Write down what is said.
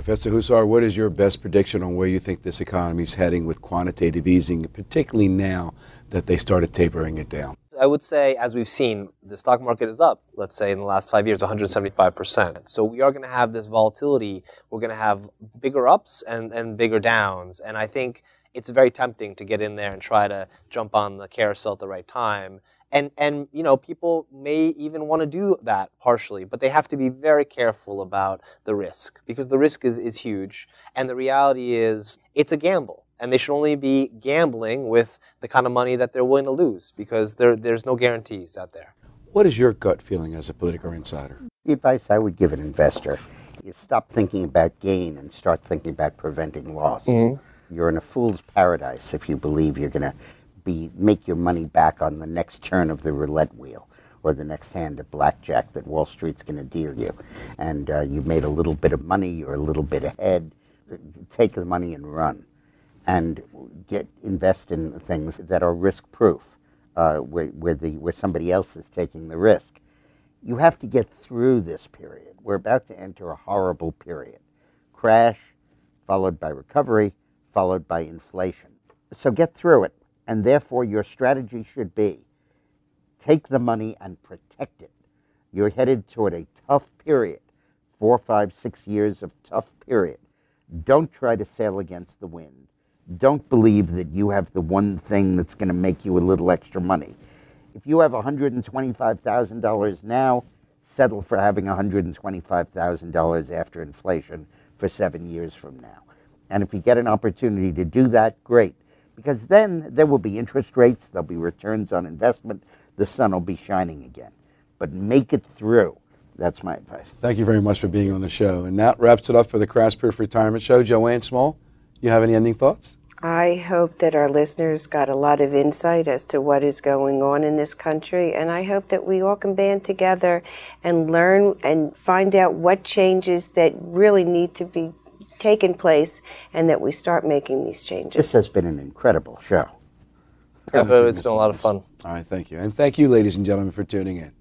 Professor Huszar, what is your best prediction on where you think this economy is heading with quantitative easing, particularly now that they started tapering it down? I would say, as we've seen, the stock market is up, let's say, in the last 5 years, 175%. So we are going to have this volatility. We're going to have bigger ups and bigger downs. And I think it's very tempting to get in there and try to jump on the carousel at the right time. And you know, people may even want to do that partially, but they have to be very careful about the risk, because the risk is huge. And the reality is it's a gamble. And they should only be gambling with the kind of money that they're willing to lose, because there's no guarantees out there. What is your gut feeling as a political insider? The advice I would give an investor is stop thinking about gain and start thinking about preventing loss. You're in a fool's paradise if you believe you're going to make your money back on the next turn of the roulette wheel or the next hand of blackjack that Wall Street's going to deal you. And you've made a little bit of money, you're a little bit ahead. Take the money and run. And invest in things that are risk-proof, where somebody else is taking the risk. You have to get through this period. We're about to enter a horrible period. Crash, followed by recovery, followed by inflation. So get through it, and therefore your strategy should be take the money and protect it. You're headed toward a tough period, 4, 5, 6 years of tough period. Don't try to sail against the wind. Don't believe that you have the one thing that's going to make you a little extra money. If you have $125,000 now, settle for having $125,000 after inflation for 7 years from now. And if you get an opportunity to do that, great. Because then there will be interest rates, there'll be returns on investment, the sun will be shining again. But make it through. That's my advice. Thank you very much for being on the show. And that wraps it up for the Crash Proof Retirement Show. Joanne Small, you have any ending thoughts? I hope that our listeners got a lot of insight as to what is going on in this country, and I hope that we all can band together and learn and find out what changes that really need to be taken place, and that we start making these changes. This has been an incredible show. It's been a lot of fun. All right, thank you. And thank you, ladies and gentlemen, for tuning in.